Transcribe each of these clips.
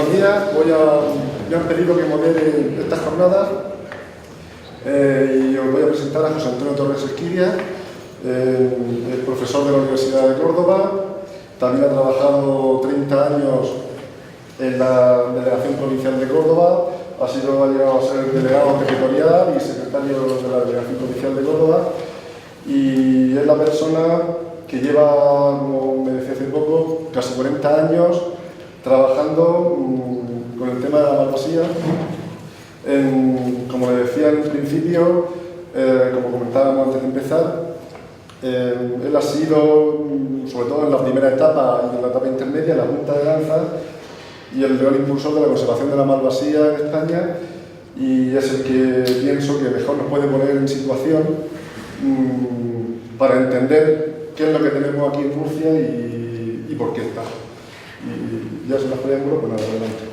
buenos días. Me han pedido que modere esta jornada y os voy a presentar a José Antonio Torres Esquivia, el profesor de la Universidad de Córdoba. También ha trabajado 30 años en la Delegación Provincial de Córdoba, ha llegado a ser delegado territorial y secretario de la Delegación Provincial de Córdoba, y es la persona que lleva, como me decía hace poco, casi 40 años trabajando con el tema de la malvasía. Como le decía en principio, como comentábamos antes de empezar, él ha sido, sobre todo en la primera etapa y en la etapa intermedia, la punta de lanza y el real impulsor de la conservación de la malvasía en España, y es el que pienso que mejor nos puede poner en situación para entender qué es lo que tenemos aquí en Murcia y por qué está. Y ya sin más preámbulos, pues nada, adelante.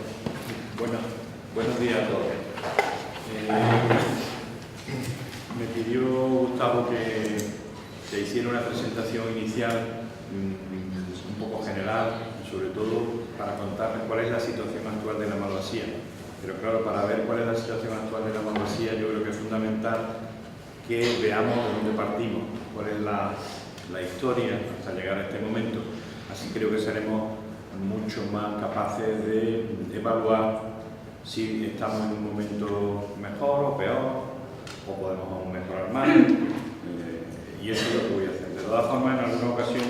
Buenos días a todos. Me pidió Gustavo que se hiciera una presentación inicial un poco general, sobre todo para contarles cuál es la situación actual de la malvasía. Pero claro, para ver cuál es la situación actual de la malvasía, yo creo que es fundamental que veamos de dónde partimos, cuál es la historia hasta llegar a este momento. Así creo que seremos mucho más capaces de evaluar si estamos en un momento mejor o peor, o podemos aún mejorar más, y eso es lo que voy a hacer. De todas formas, en alguna ocasión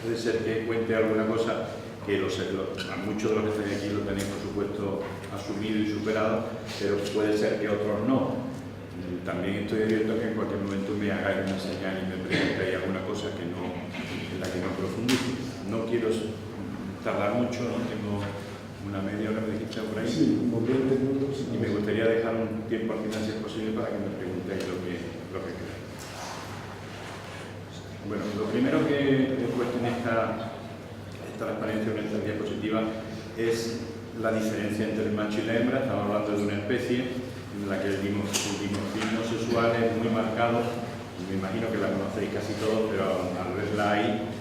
puede ser que cuente alguna cosa que muchos de los que estáis aquí lo tenéis, por supuesto, asumido y superado, pero puede ser que otros no. También estoy abierto a que en cualquier momento me hagáis una señal y me preguntéis alguna cosa en la que no profundice. No quiero tardar mucho, no tengo una media hora, me dijiste por ahí. Sí, como 20 minutos. Y me gustaría dejar un tiempo al final, si es posible, para que me preguntéis lo que queráis. Bueno, lo primero que he puesto en esta transparencia, en esta diapositiva, es la diferencia entre el macho y la hembra. Estamos hablando de una especie en la que el dimorfismo sexual es muy marcado. Me imagino que la conocéis casi todos, pero al verla ahí,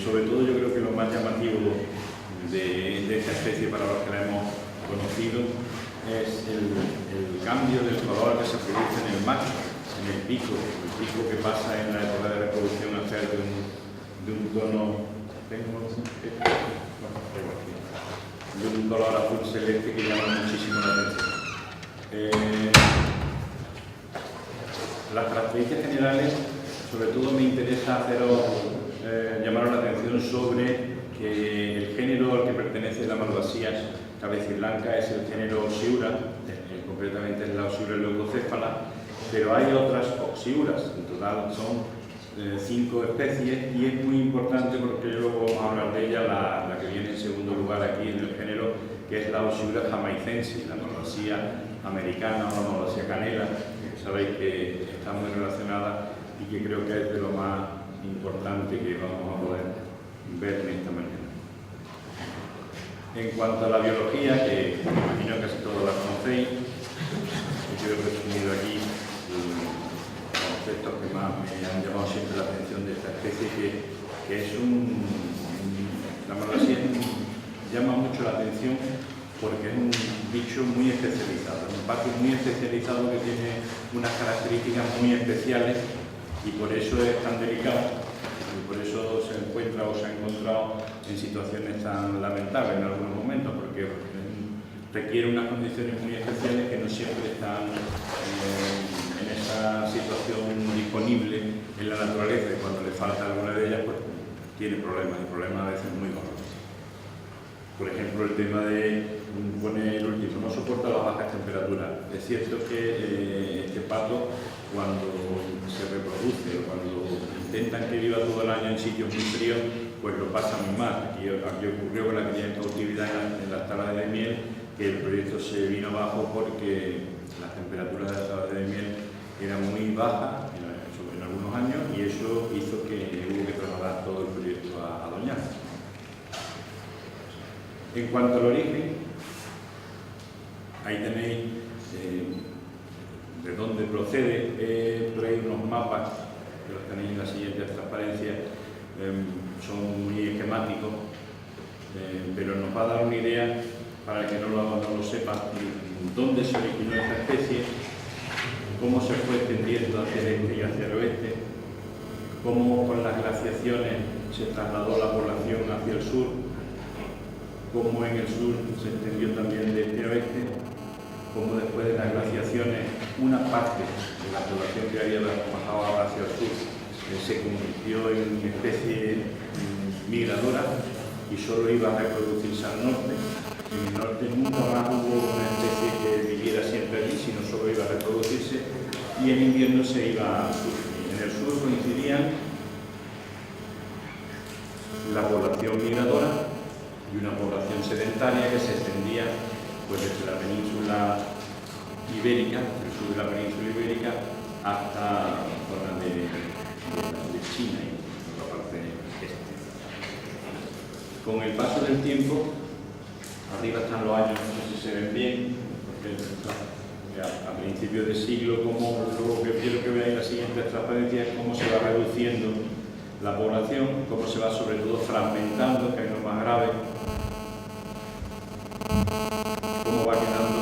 sobre todo yo creo que lo más llamativo de esta especie para los que la hemos conocido es el cambio del color que se produce en el macho, en el pico que pasa en la época de reproducción a ser de un tono de un color azul celeste que llama muchísimo la atención. Las características generales, sobre todo me interesa llamaros la atención sobre que el género al que pertenece la malvasía cabeciblanca es el género Oxiura, concretamente es la Oxiura leucocéfala, pero hay otras Oxiuras, en total son 5 especies, y es muy importante porque luego vamos a hablar de ella, la que viene en segundo lugar aquí en el género, que es la Oxiura jamaicensis, la malvasía americana o la malvasía canela, que sabéis que está muy relacionada y que creo que es de lo más importante que vamos a poder ver en esta mañana. En cuanto a la biología, que me imagino que casi todos la conocéis, yo he resumido aquí los conceptos que más me han llamado siempre la atención de esta especie, que es la malvasía llama mucho la atención porque es un bicho muy especializado, un patio muy especializado que tiene unas características muy especiales y por eso es tan delicado. Y por eso se encuentra o se ha encontrado en situaciones tan lamentables en algunos momentos, porque requiere unas condiciones muy especiales que no siempre están en esa situación disponible en la naturaleza, y cuando le falta alguna de ellas, pues tiene problemas, y problemas a veces muy gordos. Por ejemplo, el tema de, pone el último, no soporta las bajas temperaturas. Es cierto que este pato, cuando se reproduce o cuando intentan que viva todo el año en sitios muy fríos, pues lo pasa muy mal. Aquí ocurrió con la cría en cautividad en las tablas de miel, que el proyecto se vino abajo porque las temperaturas de las tablas de miel eran muy bajas en algunos años, y eso hizo que hubo que trasladar todo el proyecto a Doñana. En cuanto al origen, ahí tenéis de dónde procede. Por ahí unos mapas, que los tenéis en la siguiente transparencia, son muy esquemáticos, pero nos va a dar una idea para el que no lo sepa, dónde se originó esta especie, cómo se fue extendiendo hacia el este y hacia el oeste, cómo con las glaciaciones se trasladó la población hacia el sur, cómo en el sur se extendió también de este a oeste, cómo después de las glaciaciones una parte de la población que había bajado hacia el sur se convirtió en una especie migradora y solo iba a reproducirse al norte. En el norte nunca más hubo una especie que viviera siempre allí, sino solo iba a reproducirse, y en invierno se iba al sur. Y en el sur coincidían la población migradora y una población sedentaria que se extendía pues desde la península ibérica, el sur de la península ibérica, hasta la zona de China y la parte este. Con el paso del tiempo, arriba están los años, no sé si se ven bien, porque a principios de siglo, como luego que quiero que veáis la siguiente transparencia, cómo se va reduciendo la población, cómo se va sobre todo fragmentando, que es lo más grave, cómo va quedando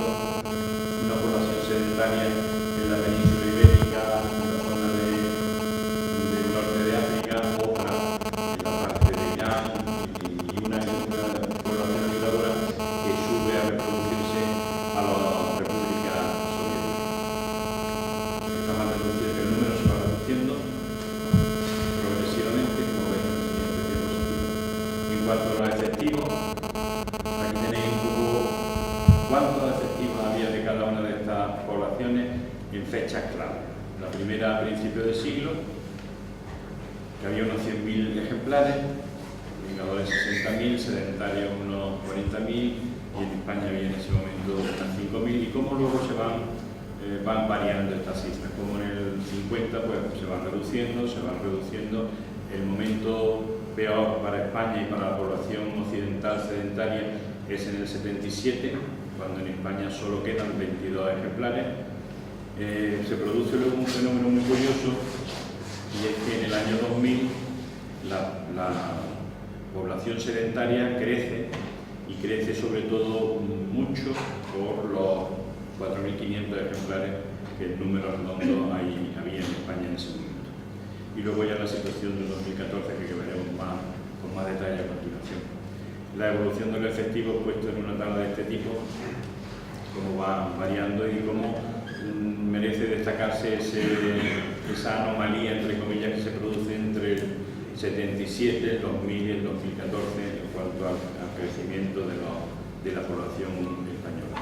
una población sedentaria en la península ibérica, en la zona del norte de África, otra en la parte de Irán y una población migradora que sube a reproducirse a la República Soviética. Está más reducido, el número se va reduciendo progresivamente, como veis en el siguiente diapositivo. En cuanto a los efectivos, aquí tenéis un poco cuántos efectivos había de cada una de estas poblaciones en fechas clave. La primera a principios de siglo, que había unos 100.000 ejemplares, migradores 60.000, sedentarios unos 40.000, y en España había en ese momento unas 5.000, y cómo luego se van variando estas cifras, como en el 50 pues se van reduciendo. El momento peor para España y para la población occidental sedentaria es en el 77, cuando en España solo quedan 22 ejemplares. Se produce luego un fenómeno muy curioso, y es que en el año 2000 la población sedentaria crece, y crece sobre todo mucho por los 4.500 ejemplares que el número redondo había en España en ese momento. Y luego ya la situación del 2014, que veremos con más detalle a continuación. La evolución de los efectivos puesto en una tabla de este tipo, cómo va variando y cómo merece destacarse esa anomalía, entre comillas, que se produce entre el 77, el 2000 y el 2014 en cuanto al crecimiento de la población española.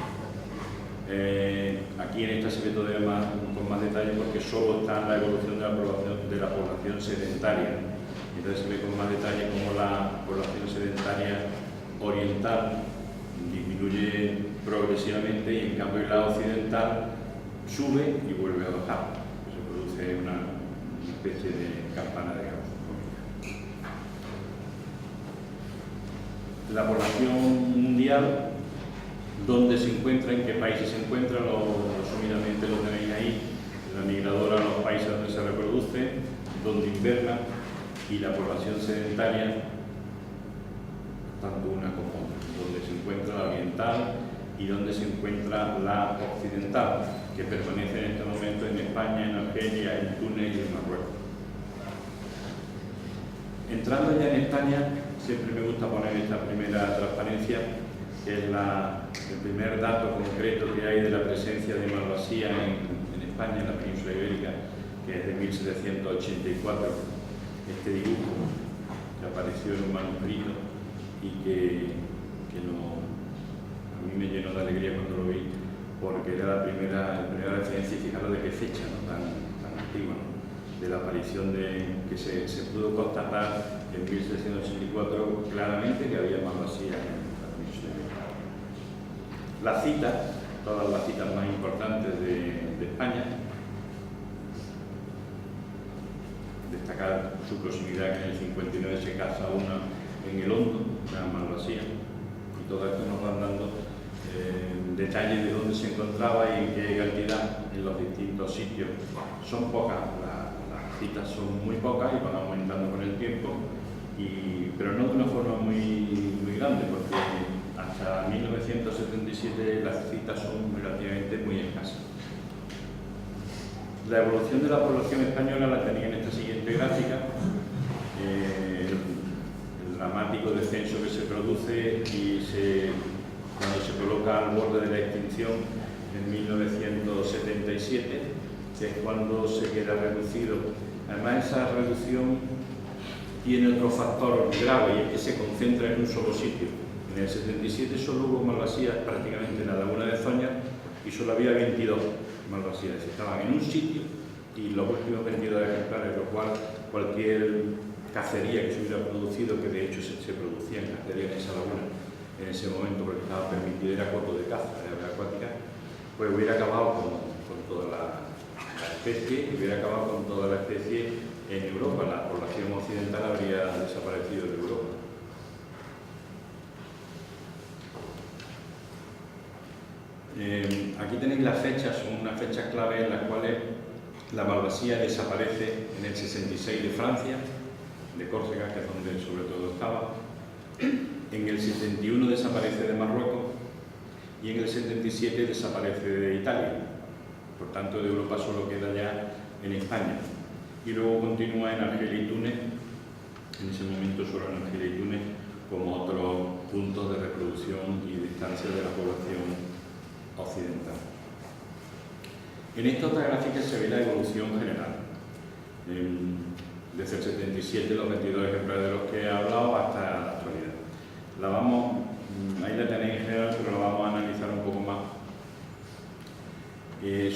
Aquí en esta se ve todavía con más detalle, porque solo está la evolución de la población sedentaria. Entonces se ve con más detalle cómo la población sedentaria oriental disminuye progresivamente, y en cambio la occidental sube y vuelve a bajar. Se produce una especie de campana de Gauss. La población mundial, ¿dónde se encuentra? ¿En qué países se encuentra? Resumidamente lo tenéis ahí. La migradora, los países donde se reproduce, donde inverna, y la población sedentaria, tanto una como otra, donde se encuentra la oriental y donde se encuentra la occidental, que permanece en este momento en España, en Argelia, en Túnez y en Marruecos. Entrando ya en España, siempre me gusta poner esta primera transparencia, que es el primer dato concreto que hay de la presencia de malvasía en España, en la península ibérica, que es de 1784. Este dibujo que apareció en un manuscrito y que a mí me llenó de alegría cuando lo vi, porque era la primera referencia, y fijaros de qué fecha, ¿no? tan antigua, ¿no? De la aparición que se pudo constatar en 1784 claramente que había malvasía en la península ibérica. Las citas, todas las citas más importantes de España, destacar su proximidad, que en el 59 se casa una en el Hondo, una malvasía, y todo esto nos van dando detalles de dónde se encontraba y en qué cantidad en los distintos sitios. Son pocas, las citas son muy pocas y van aumentando con el tiempo, pero no de una forma muy grande, porque Hasta 1977 las citas son relativamente muy escasas. La evolución de la población española la tenía en esta siguiente gráfica. El dramático descenso que se produce y cuando se coloca al borde de la extinción en 1977, que es cuando se queda reducido. Además, esa reducción tiene otro factor grave, y es que se concentra en un solo sitio. En el 77 solo hubo malvasías prácticamente en la laguna de Zoñar y solo había 22 malvasías. Estaban en un sitio y los últimos 22 ejemplares, lo cual cualquier cacería que se hubiera producido, que de hecho se producía en cacería en esa laguna en ese momento porque estaba permitido, era coto de caza, era acuática, pues hubiera acabado con toda la especie, y hubiera acabado con toda la especie en Europa. La población occidental habría desaparecido de Europa. Aquí tenéis las fechas, son unas fechas clave en las cuales la malvasía desaparece en el 66 de Francia, de Córcega, que es donde sobre todo estaba. En el 71 desaparece de Marruecos y en el 77 desaparece de Italia. Por tanto, de Europa solo queda ya en España. Y luego continúa en Argelia y Túnez, en ese momento solo en Argelia y Túnez, como otros puntos de reproducción y distancia de la población occidental. En esta otra gráfica se ve la evolución general. Desde el 77, los 22 ejemplares de los que he hablado, hasta la actualidad. Ahí la tenéis en general, pero la vamos a analizar un poco más.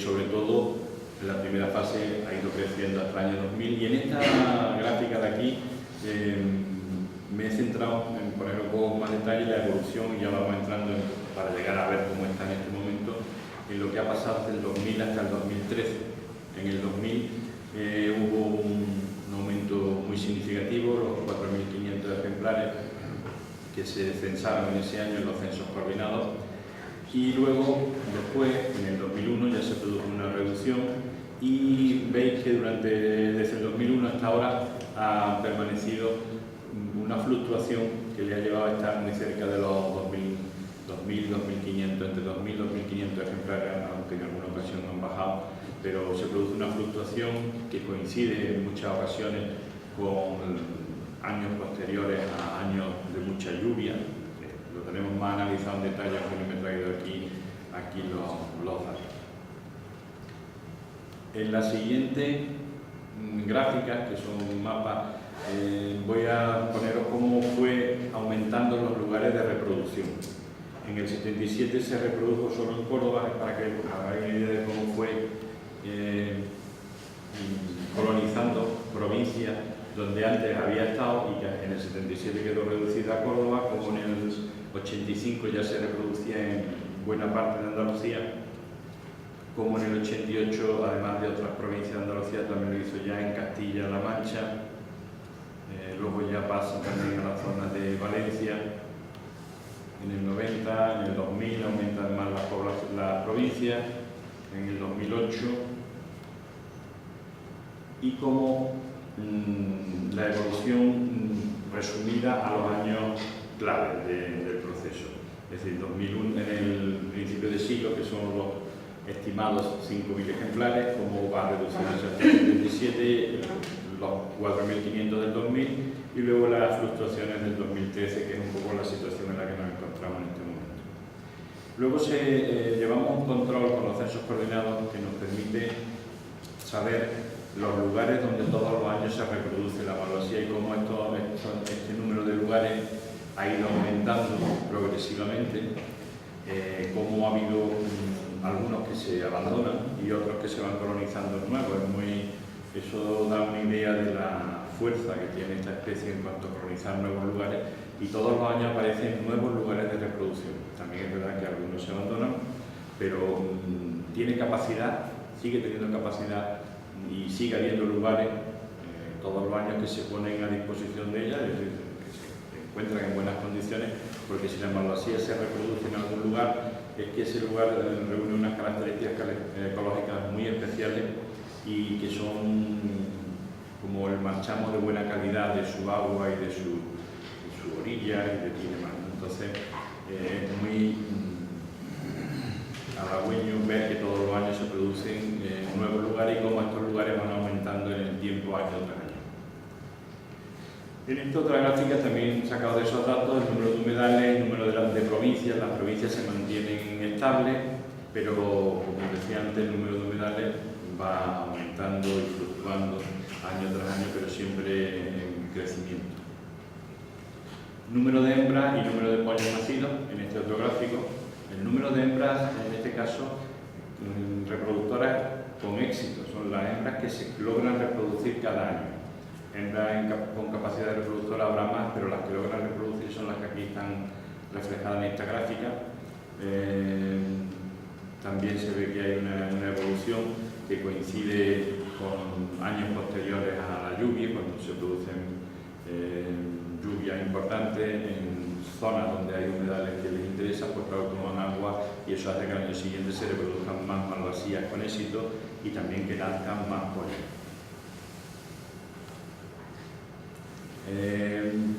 Sobre todo, en la primera fase ha ido creciendo hasta el año 2000, y en esta gráfica de aquí me he centrado en poner un poco más detalle la evolución, y ya vamos entrando para llegar a ver cómo está en este momento, en lo que ha pasado desde el 2000 hasta el 2013. En el 2000 hubo un aumento muy significativo, los 4.500 ejemplares que se censaron en ese año en los censos coordinados, y luego, después, en el 2001 ya se produjo una reducción, y veis que desde el 2001 hasta ahora ha permanecido una fluctuación que le ha llevado a estar muy cerca de los 2.500, entre 2.000 y 2.500 ejemplares, aunque en alguna ocasión han bajado, pero se produce una fluctuación que coincide en muchas ocasiones con años posteriores a años de mucha lluvia. Lo tenemos más analizado en detalle, aunque no me he traído aquí los datos. En la siguiente gráfica, que son mapas, voy a poneros cómo fue aumentando los lugares de reproducción. En el 77 se reprodujo solo en Córdoba, para que hagáis una idea de cómo fue colonizando provincias donde antes había estado, y que en el 77 quedó reducida a Córdoba, como en el 85 ya se reproducía en buena parte de Andalucía, como en el 88, además de otras provincias de Andalucía, también lo hizo ya en Castilla-La Mancha, luego ya pasa también a la zona de Valencia. En el 90, en el 2000 aumentan más las provincias, en el 2008, y como la evolución resumida a los años clave del proceso. Es decir, 2001, en el principio de siglo, que son los estimados 5.000 ejemplares, como va reduciéndose hasta el 77, los 4.500 del 2000, y luego las fluctuaciones del 2013, que es un poco la situación en la que nos encontramos en este momento. Luego llevamos un control con los censos coordinados que nos permite saber los lugares donde todos los años se reproduce la malvasía, y cómo este número de lugares ha ido aumentando progresivamente, cómo ha habido algunos que se abandonan y otros que se van colonizando nuevos. Eso da una idea de la fuerza que tiene esta especie en cuanto a colonizar nuevos lugares, y todos los años aparecen nuevos lugares de reproducción. También es verdad que algunos se abandonan, pero tiene capacidad, sigue teniendo capacidad, y sigue habiendo lugares todos los años que se ponen a disposición de ella, es decir, que se encuentran en buenas condiciones, porque si la malvasía se reproduce en algún lugar, es que ese lugar reúne unas características ecológicas muy especiales, y que son como el marchamo de buena calidad de su agua y de su orilla y demás. Entonces, es muy halagüeño ver que todos los años se producen nuevos lugares y cómo estos lugares van aumentando en el tiempo año tras año. En esta otra gráfica también sacado de esos datos el número de humedales, el número de provincias. Las provincias se mantienen estables, pero como decía antes, el número de humedales va aumentando y fluctuando año tras año, pero siempre en crecimiento. Número de hembras y número de pollos nacidos en este otro gráfico. El número de hembras, en este caso, reproductoras con éxito, son las hembras que se logran reproducir cada año. Hembras con capacidad reproductora habrá más, pero las que logran reproducir son las que aquí están reflejadas en esta gráfica. También se ve que hay una evolución que coincide con años posteriores a la lluvia, cuando se producen lluvias importantes en zonas donde hay humedales que les interesa, pues claro, toman agua y eso hace que al año siguiente se reproduzcan más malvasías con éxito y también que nazcan más pollos.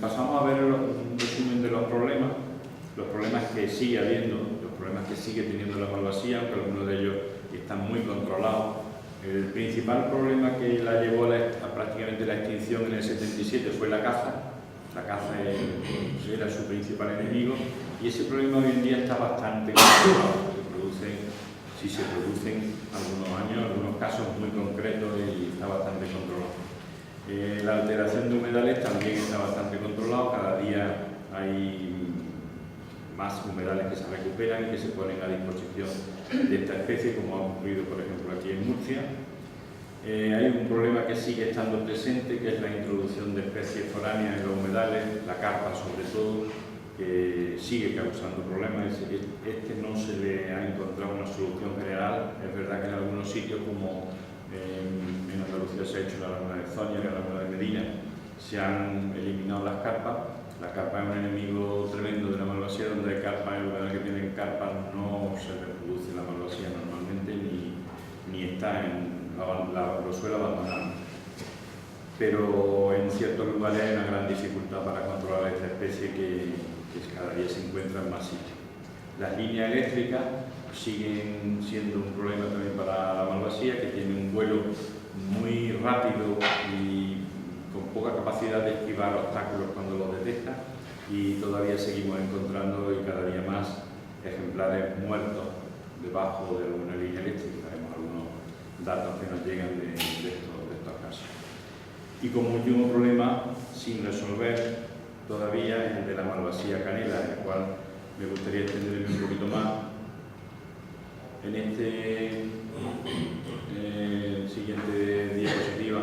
Pasamos a ver un resumen de los problemas que sigue habiendo, los problemas que sigue teniendo la malvasía, aunque algunos de ellos están muy controlados. El principal problema que la llevó a prácticamente la extinción en el 77 fue la caza. La caza era su principal enemigo y ese problema hoy en día está bastante controlado. Sí se producen algunos años, algunos casos muy concretos y está bastante controlado. La alteración de humedales también está bastante controlado, cada día hay más humedales que se recuperan y que se ponen a disposición de esta especie, como ha ocurrido por ejemplo aquí en Murcia. Hay un problema que sigue estando presente, que es la introducción de especies foráneas en los humedales, la carpa sobre todo, que sigue causando problemas. No se le ha encontrado una solución general. Es verdad que en algunos sitios, como en Andalucía se ha hecho la laguna de Zoña y la laguna de Medina, se han eliminado las carpas. La carpa es un enemigo tremendo de la malvasía. Donde hay carpa, en lugares que tienen carpas no se reproduce la malvasía normalmente, ni está en los suelos abandonados. Pero en ciertos lugares hay una gran dificultad para controlar esta especie que cada día se encuentra en más sitios. Las líneas eléctricas siguen siendo un problema también para la malvasía, que tiene un vuelo muy rápido y con poca capacidad de esquivar obstáculos cuando los detecta, y todavía seguimos encontrando y cada día más ejemplares muertos debajo de alguna línea eléctrica. Tenemos algunos datos que nos llegan de estos casos. Y como último problema sin resolver todavía es el de la malvasía canela, en el cual me gustaría extenderme un poquito más. En este siguiente diapositiva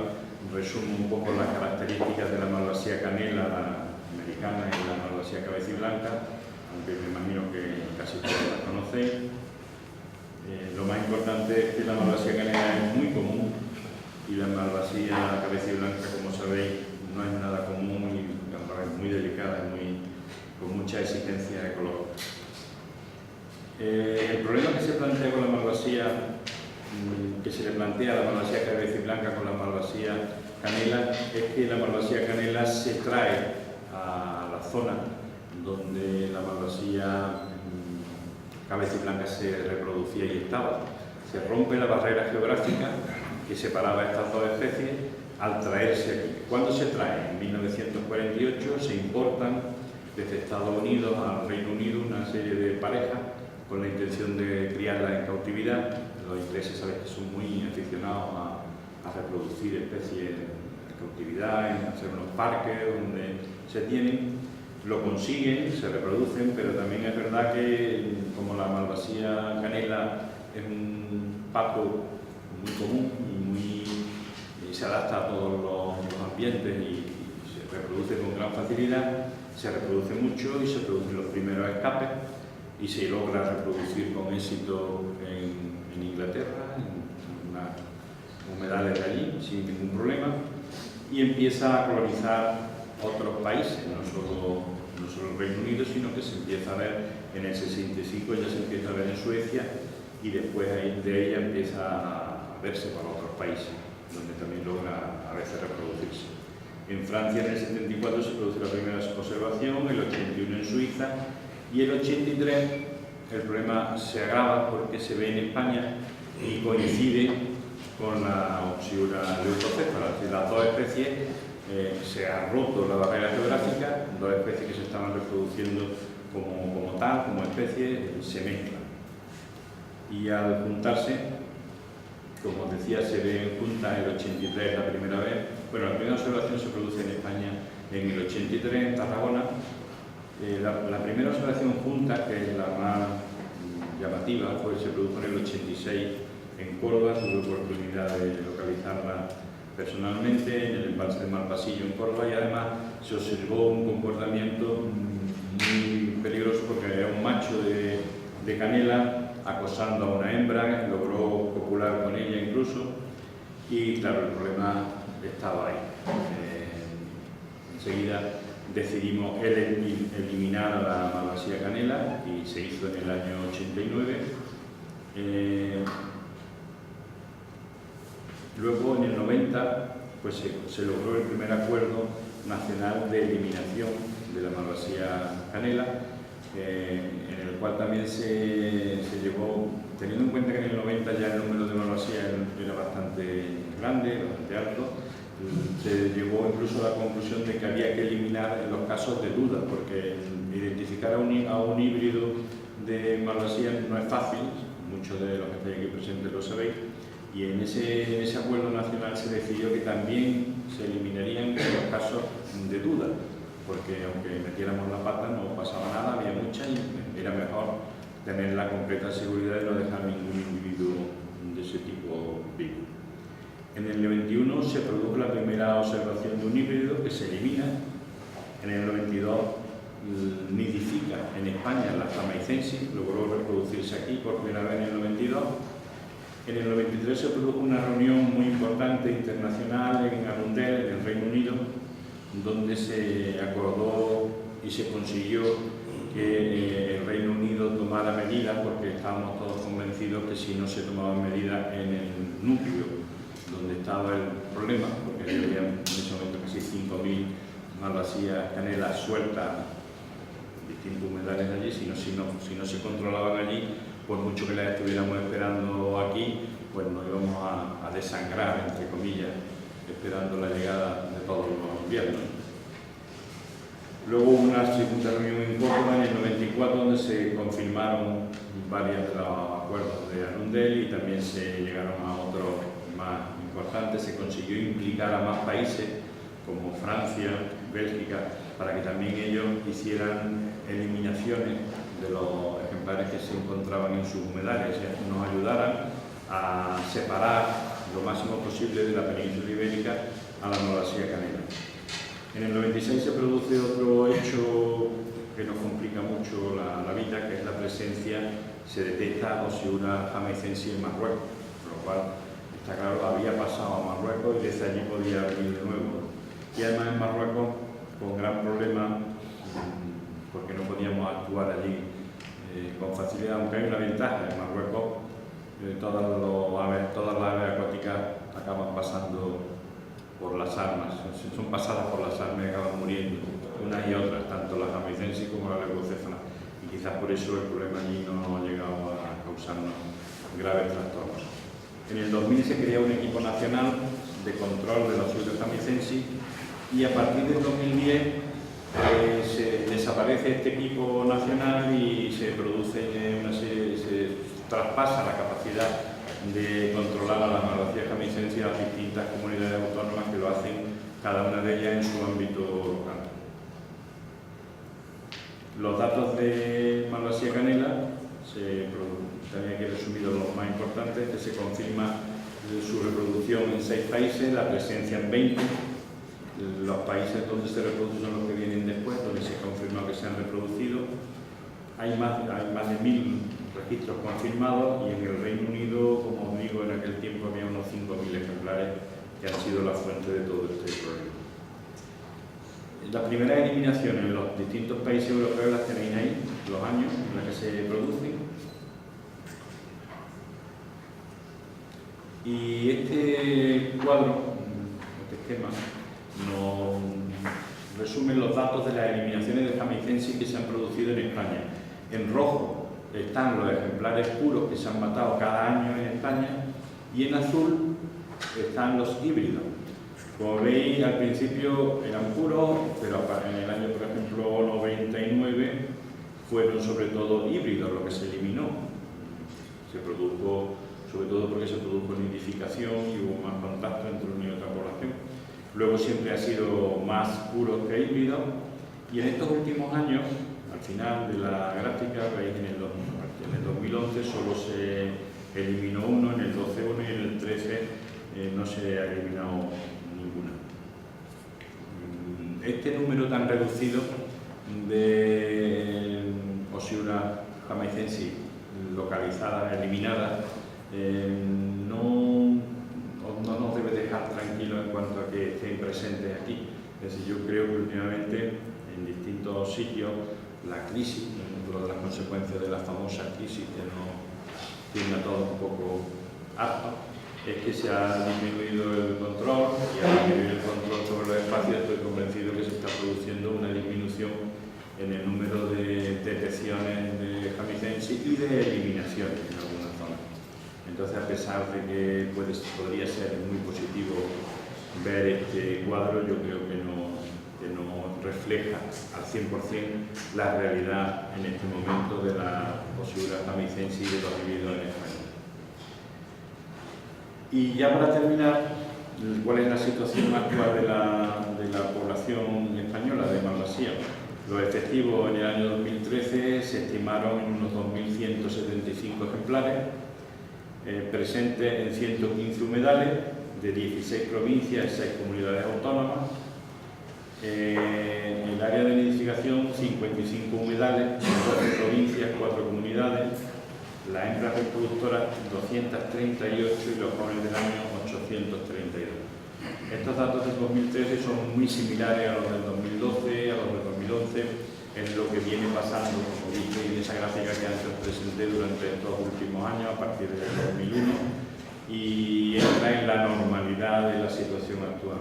resumo un poco las características de la malvasía canela, la americana y la malvasía cabeciblanca, aunque me imagino que casi todos las conocéis. Lo más importante es que la malvasía canela es muy común y la malvasía cabeciblanca, como sabéis, no es nada común y es muy delicada, con mucha exigencia ecológica. El problema que se plantea con la malvasía, que se le plantea a la malvasía cabeciblanca con la malvasía canela, es que la malvasía canela se trae a la zona donde la malvasía cabeciblanca se reproducía y estaba. Se rompe la barrera geográfica que separaba estas dos especies al traerse aquí. ¿Cuándo se trae? En 1948 se importan desde Estados Unidos al Reino Unido una serie de parejas con la intención de criarlas en cautividad. Los ingleses, sabéis que son muy aficionados a reproducir especies en cautividad, en hacer unos parques donde se tienen. Lo consiguen, se reproducen, pero también es verdad que, como la malvasía canela es un pato muy común y se adapta a todos los ambientes y se reproduce con gran facilidad, se reproduce mucho y se producen los primeros escapes y se logra reproducir con éxito en Inglaterra, en unas humedales de allí, sin ningún problema, y empieza a colonizar otros países, no solo el Reino Unido, sino que se empieza a ver en el 65, ya se empieza a ver en Suecia, y después de ella empieza a verse para otros países, donde también logra a veces reproducirse. En Francia en el 74 se produce la primera observación, el 81 en Suiza, Y el 83 el problema se agrava porque se ve en España y coincide con la Oxiura leucocéfala. Es decir, las dos especies se han roto la barrera geográfica, dos especies que se estaban reproduciendo como tal, como especie, se mezclan. Y al juntarse, como os decía, se ven juntas el 83 la primera vez. Bueno, la primera observación se produce en España en el 83, en Tarragona. La primera observación junta, que es la más llamativa, se produjo en el 86 en Córdoba. Tuve oportunidad de localizarla personalmente en el embalse de Malpasillo en Córdoba, y además se observó un comportamiento muy peligroso porque era un macho de canela acosando a una hembra, logró copular con ella incluso, y claro, el problema estaba ahí. Enseguida decidimos eliminar a la malvasía canela y se hizo en el año 89. Luego, en el 90, pues se logró el primer acuerdo nacional de eliminación de la malvasía canela, en el cual también se llevó, teniendo en cuenta que en el 90 ya el número de malvasías era bastante grande, bastante alto, se llegó incluso a la conclusión de que había que eliminar en los casos de duda, porque identificar a un híbrido de malvasías no es fácil, muchos de los que estáis aquí presentes lo sabéis, y en ese acuerdo nacional se decidió que también se eliminarían los casos de duda, porque aunque metiéramos la pata no pasaba nada, había muchas y era mejor tener la completa seguridad de no dejar ningún individuo de ese tipo vivo. En el 91 se produjo la primera observación de un híbrido que se elimina. En el 92 nidifica en España la Jamaicensis, logró reproducirse aquí por primera vez en el 92. En el 93 se produjo una reunión muy importante internacional en Arundel, en el Reino Unido, donde se acordó y se consiguió que el Reino Unido tomara medidas, porque estábamos todos convencidos que si no se tomaban medidas en el núcleo donde estaba el problema, porque había en ese momento casi 5.000 malvasías canelas sueltas en distintos humedales allí, si no se controlaban allí, por mucho que las estuviéramos esperando aquí, pues nos íbamos a desangrar, entre comillas, esperando la llegada de todos los inviernos. Luego hubo una segunda reunión en Córdoba en el 94, donde se confirmaron varios de los acuerdos de Arundel y también se llegaron a otros más importantes. Se consiguió implicar a más países como Francia, Bélgica, para que también ellos hicieran eliminaciones de los ejemplares que se encontraban en sus humedales, nos ayudaran a separar lo máximo posible de la península ibérica a la malvasía canela. En el 96 se produce otro hecho que nos complica mucho la vida, que es la presencia, se detecta Oxiura jamaicensis en Marruecos, por lo cual está claro, había pasado a Marruecos y desde allí podía venir de nuevo. Y además en Marruecos, con gran problema, porque no podíamos actuar allí con facilidad, aunque hay una ventaja. En Marruecos todas las aves acuáticas acaban pasando por las armas, son pasadas por las armas y acaban muriendo, unas y otras, tanto la jamaicensis como la leucocéfala, y quizás por eso el problema allí no ha llegado a causarnos graves trastornos. En el 2000 se crea un equipo nacional de control de la Oxiura jamaicensis, y a partir del 2010 se desaparece este equipo nacional y se produce se traspasa la capacidad de controlar a la malvasía jamaicensis a las distintas comunidades autónomas, que lo hacen cada una de ellas en su ámbito local. Los datos de malvasía canela, también aquí he resumido los más importantes, que se confirma su reproducción en 6 países, la presencia en 20. Los países donde se reproducen son los que vienen después, donde se confirma que se han reproducido. Hay más de 1000 registros confirmados, y en el Reino Unido, como os digo, en aquel tiempo había unos 5.000 ejemplares que han sido la fuente de todo este problema. Las primeras eliminaciones en los distintos países europeos las tenéis ahí, los años en los que se producen. Y este cuadro, este esquema, nos resume los datos de las eliminaciones de jamaicensis que se han producido en España. En rojo están los ejemplares puros que se han matado cada año en España y en azul están los híbridos. Como veis, al principio eran puros, pero en el año, por ejemplo, 99 fueron sobre todo híbridos lo que se eliminó. Se produjo, sobre todo porque se produjo nidificación y hubo más contacto entre una y otra población. Luego siempre ha sido más puros que híbridos y en estos últimos años, al final de la gráfica, veis en el 2011 solo se eliminó uno, en el 12 uno y en el 13 no se ha eliminado ninguna. Este número tan reducido de Osiura jamaicensis localizadas, eliminadas, no nos debe dejar tranquilos en cuanto a que estén presentes aquí. Es decir, yo creo que últimamente en distintos sitios la crisis, una de las consecuencias de la famosa crisis que nos tiene a todos un poco hartos, es que se ha disminuido el control y al disminuir el control sobre los espacios estoy convencido que se está produciendo una disminución en el número de detecciones de jamicensis y de eliminaciones en algunas zonas. Entonces, a pesar de que podría ser muy positivo ver este cuadro, yo creo que no refleja al 100% la realidad en este momento de la Osiura jamicensis y de los híbridos en España. Y ya para terminar, ¿cuál es la situación actual de la población española de malvasía? Los efectivos en el año 2013 se estimaron en unos 2.175 ejemplares, presentes en 115 humedales de 16 provincias y 6 comunidades autónomas. En el área de nidificación, 55 humedales, 12 provincias, 4 comunidades. Las hembras reproductoras 238 y los jóvenes del año 832. Estos datos del 2013 son muy similares a los del 2012, a los del 2011, en lo que viene pasando, como visteis en esa gráfica que antes os presenté durante estos últimos años, a partir del 2001, y entra en la normalidad de la situación actual.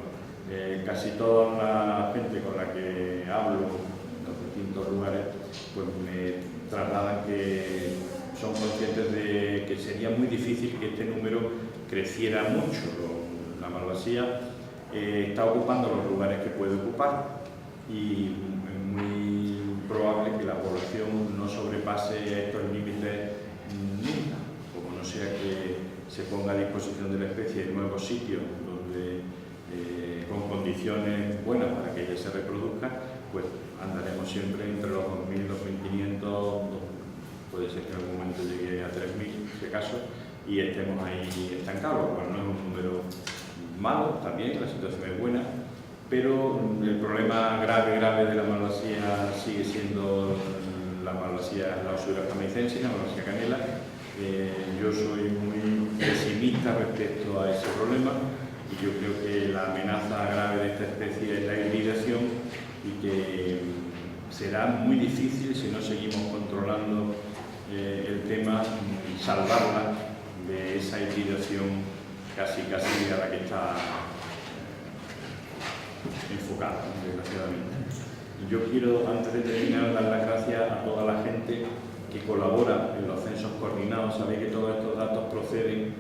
Casi toda la gente con la que hablo en los distintos lugares pues me trasladan que son conscientes de que sería muy difícil que este número creciera mucho. La malvasía está ocupando los lugares que puede ocupar y es muy probable que la población no sobrepase estos límites nunca, como no sea que se ponga a disposición de la especie en nuevos sitios donde con condiciones buenas para que ella se reproduzca, pues andaremos siempre entre los 2.000, los 1.500, puede ser que en algún momento llegue a 3.000 de casos y estemos ahí estancados, lo cual no es un número malo, también la situación es buena, pero el problema grave de la malvasía sigue siendo la Osiura jamaicensis, la malvasía canela. Yo soy muy pesimista respecto a ese problema y yo creo que la amenaza grave de esta especie es la hibridación y que será muy difícil si no seguimos controlando el tema, salvarla de esa hibridación casi a la que está enfocada, desgraciadamente. Yo quiero, antes de terminar, dar las gracias a toda la gente que colabora en los censos coordinados. Sabéis que todos estos datos proceden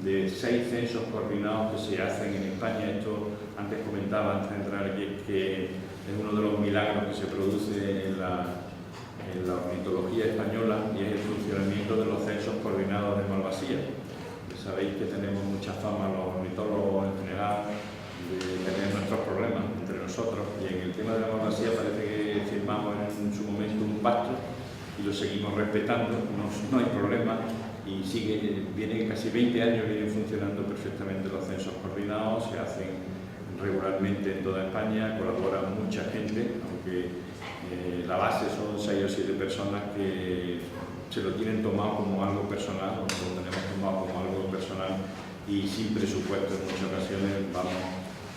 de 6 censos coordinados que se hacen en España. Esto, antes comentaba, antes de entrar aquí, que es uno de los milagros que se produce en la ornitología española y es el funcionamiento de los censos coordinados de malvasía. Sabéis que tenemos mucha fama los ornitólogos en general de tener nuestros problemas entre nosotros y en el tema de la malvasía parece que firmamos en su momento un pacto y lo seguimos respetando, no hay problema y vienen casi 20 años vienen funcionando perfectamente los censos coordinados, se hacen regularmente en toda España, colabora mucha gente, aunque la base son 6 o 7 personas que se lo tienen tomado como algo personal, o lo tenemos tomado como algo personal y sin presupuesto en muchas ocasiones vamos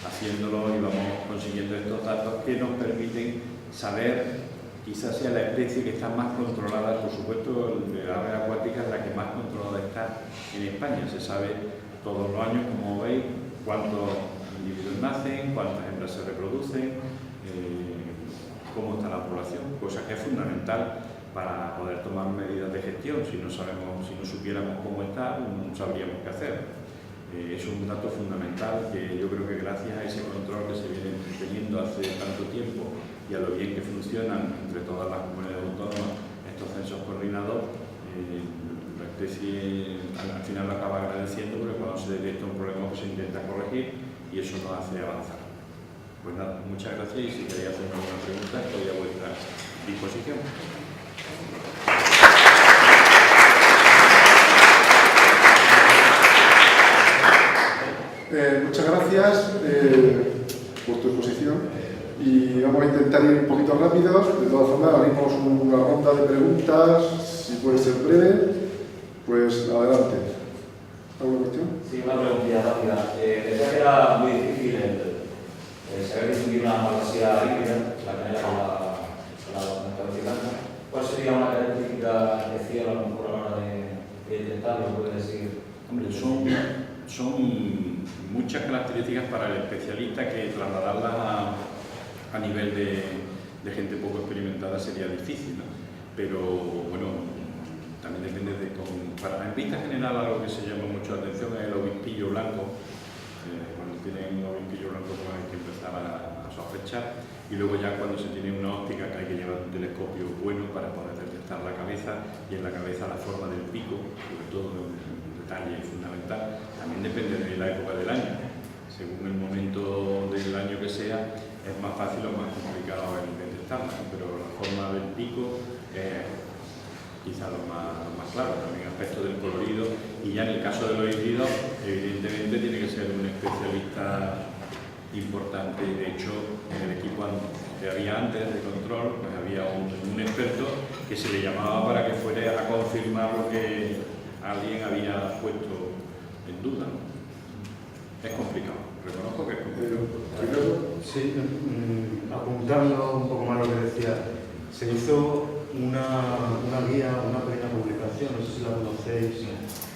haciéndolo y vamos consiguiendo estos datos que nos permiten saber, quizás sea la especie que está más controlada, por supuesto de la ave acuática es la que más controlada está en España, se sabe todos los años, como veis, cuántos individuos nacen, cuántas hembras se reproducen, cómo está la población, cosa que es fundamental para poder tomar medidas de gestión. Si no supiéramos cómo está, no sabríamos qué hacer. Es un dato fundamental que yo creo que gracias a ese control que se viene teniendo hace tanto tiempo y a lo bien que funcionan entre todas las comunidades autónomas estos censos coordinados, la especie al final lo acaba agradeciendo, porque cuando se detecta un problema pues se intenta corregir y eso nos hace avanzar. Pues nada, muchas gracias, y si queréis hacerme alguna pregunta estoy a vuestra disposición. Muchas gracias por tu exposición, y vamos a intentar ir un poquito rápidos. De todas formas, abrimos una ronda de preguntas, si puede ser breve, pues adelante. ¿Alguna cuestión? Sí, una preguntilla rápida. Decía que era muy difícil saber distinguir una malvasía híbrida, la canela con la blanca. ¿Cuál sería una característica especial a lo mejor a la hora de detectarlo? ¿Puede decir? Hombre, son muchas características para el especialista que trasladarlas a nivel de gente poco experimentada sería difícil, ¿no? Pero bueno, también depende de cómo. En vista general, algo que se llama mucho la atención es el obispillo blanco. Cuando tienen un obispillo blanco pues hay que empezar a sospechar, y luego ya cuando se tiene una óptica, que hay que llevar un telescopio bueno para poder detectar la cabeza, y en la cabeza la forma del pico, sobre todo un detalle fundamental. También depende de la época del año. Según el momento del año que sea, es más fácil o más complicado el detectarla, pero la forma del pico es quizá lo más claro. También aspecto del colorido, y ya en el caso de los híbridos, evidentemente tiene que ser un especialista importante. De hecho, en el equipo que había antes de control, pues había un experto que se le llamaba para que fuera a confirmar lo que alguien había puesto en duda, ¿no? Es complicado, reconozco que es complicado. Sí, apuntando un poco más lo que decía, se hizo una guía, una pequeña publicación, no sé si la conocéis,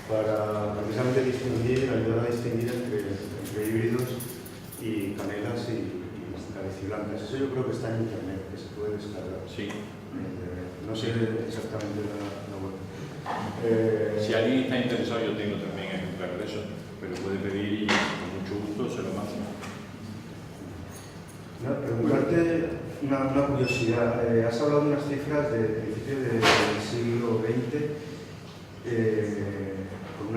para precisamente ayudar a distinguir entre híbridos y canelas y blancas. Eso yo creo que está en internet, que se puede descargar. Sí. No sé exactamente la web. Si alguien está interesado, yo tengo también ejemplares de eso, pero puede pedir y con mucho gusto se lo mando. Preguntarte una curiosidad. Has hablado de unas cifras de principio del siglo XX, con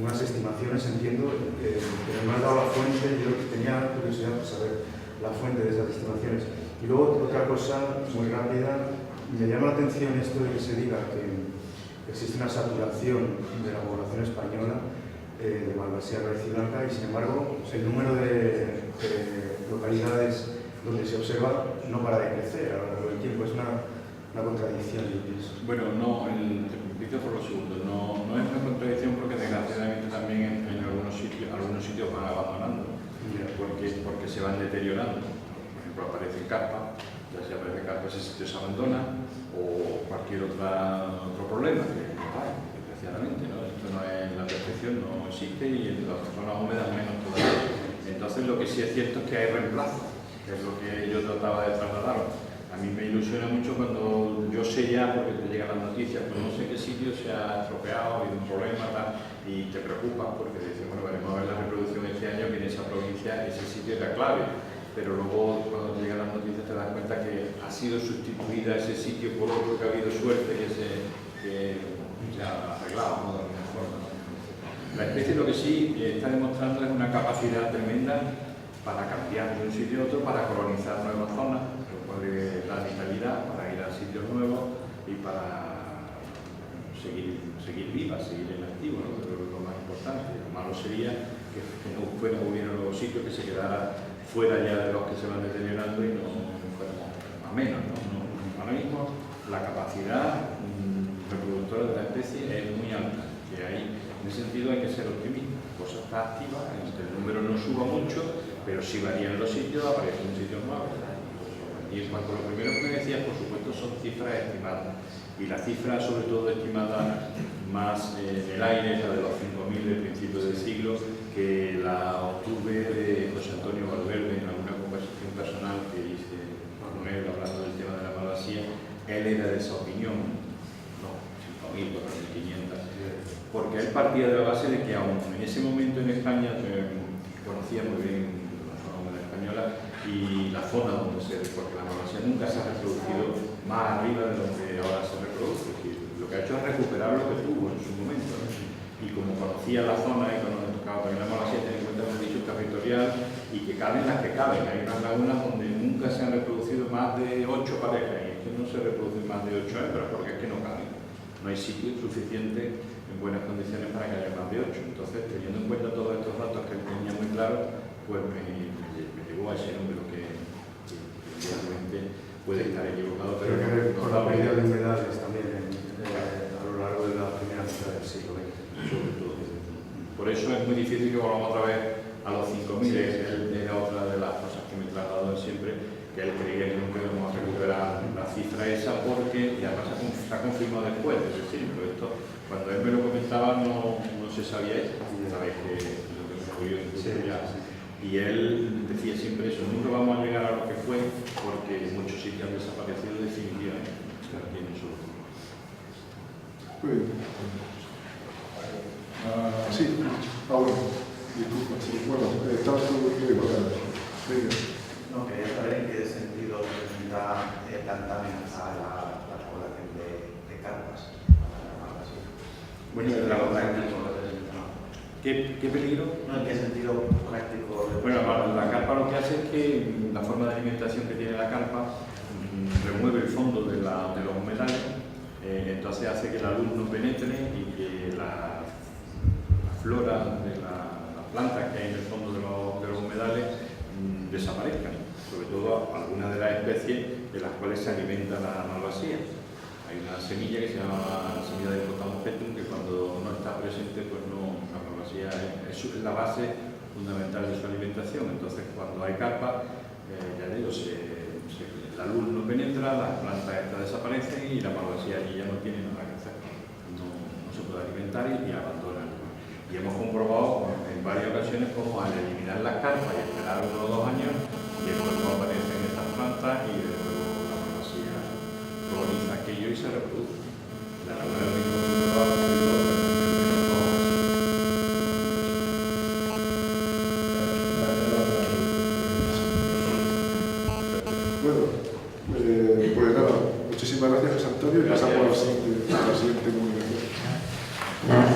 unas estimaciones, entiendo, pero me has dado la fuente. Yo tenía curiosidad por saber la fuente de esas estimaciones. Y luego otra cosa muy rápida, me llama la atención esto de que se diga que existe una saturación de la población española de malvasía blanca, y sin embargo el número de localidades donde se observa no para de crecer a lo largo del tiempo. Es una contradicción, yo pienso. Bueno, no, empiezo por lo segundo, no es una contradicción, porque desgraciadamente también en algunos sitios van abandonando, porque se van deteriorando. Por ejemplo, aparece carpa, ya si aparece carpa ese sitio se abandona, o cualquier otro problema que hay, desgraciadamente, ¿no? Esto no es la perfección, no existe, y en las zonas húmedas menos todavía. Entonces lo que sí es cierto es que hay reemplazo, que es lo que yo trataba de trasladar. A mí me ilusiona mucho cuando yo sé ya, porque te llegan las noticias, pues no sé qué sitio se ha estropeado, ha habido un problema, tal, y te preocupas porque dices, bueno, veremos a ver la reproducción este año, que en esa provincia ese sitio era clave. Pero luego, cuando te llegan las noticias, te das cuenta que ha sido sustituida ese sitio por otro, que ha habido suerte y que se ha arreglado, ¿no? De alguna forma. La especie lo que sí está demostrando es una capacidad tremenda para cambiar de un sitio a otro, para colonizar nuevas zonas, lo cual le da vitalidad para ir a sitios nuevos y para seguir viva, seguir en activo, ¿no? Pero lo más importante. Lo malo sería que no hubiera nuevos sitios, que se quedara fuera ya de los que se van deteriorando y no fuéramos a menos, ¿no? Ahora mismo la capacidad reproductora de la especie es muy alta, que ahí, en ese sentido hay que ser optimista. La cosa está activa, el número no suba mucho, pero si varían los sitios, aparecen sitios nuevos. Y en cuanto a lo primero que me decías, por supuesto, son cifras estimadas. Y la cifra, sobre todo estimada más en el aire, es la de los 5.000 de principios del siglo, que la obtuve de José Antonio Valverde en alguna conversación personal que hice con él hablando del tema de la malvasía. Él él era de esa opinión, no, 5.000, 4.500, porque él partía de la base de que aún en ese momento en España conocía muy bien la zona española y la zona donde porque la malvasía nunca se ha reproducido más arriba de lo que ahora se reproduce. Lo que ha hecho es recuperar lo que tuvo en su momento, ¿no? Y como conocía la zona y cuando le tocaba también la malvasía, ten en cuenta que hemos dicho territorial y que caben las que caben. Hay unas lagunas donde nunca se han reproducido más de 8 parejas y es que no se reproducen más de 8 hembras porque es que no caben. No hay sitio suficiente en buenas condiciones para que haya más de 8. Entonces, teniendo en cuenta todos estos datos que él tenía muy claros, pues me llevó a ese número que evidentemente puede estar equivocado, pero tiene que ver con la no pérdida de humedales también a lo largo de la primera mitad del siglo XX. sobre todo. Por eso es muy difícil que volvamos otra vez a los 5.000. Era otra de las cosas que me trasladó siempre, que él creía que nunca íbamos a recuperar la cifra esa porque, y además se ha confirmado después, es decir, pero esto, cuando él me lo comentaba no se sabía esto, sabéis que lo que me murió incluso ya. Y él decía siempre eso, nunca vamos a llegar a lo que fue porque muchos sitios han desaparecido definitivamente. Aquí en eso. Muy bien. Sí, bueno, disculpa, sí, bueno, estabas tú muy importante. No, quería saber en qué sentido presenta tanta amenaza a la población de carpas. Bueno, ¿Qué peligro? No, ¿en qué sentido práctico? Bueno, la carpa lo que hace es que la forma de alimentación que tiene la carpa remueve el fondo de los humedales, entonces hace que la luz no penetre y que la flora de las plantas que hay en el fondo de los humedales desaparezcan, sobre todo algunas de las especies de las cuales se alimenta la malvasía. Hay una semilla que se llama la semilla de Hippocampus petum, que cuando no está presente, pues no, la malvasía es la base fundamental de su alimentación. Entonces, cuando hay carpa, ya digo, la luz no penetra, las plantas estas desaparecen y la malvasía allí ya no tiene nada que hacer. No se puede alimentar y abandona. Y hemos comprobado en varias ocasiones cómo al eliminar las carpas y esperar 1 o 2 años, de nuevo aparecen estas plantas y de nuevo la malvasía coloniza aquello y se reproduce. La laguna del mismo Bueno, pues nada, muchísimas gracias, José Antonio, y pasamos a la siguiente comunicación.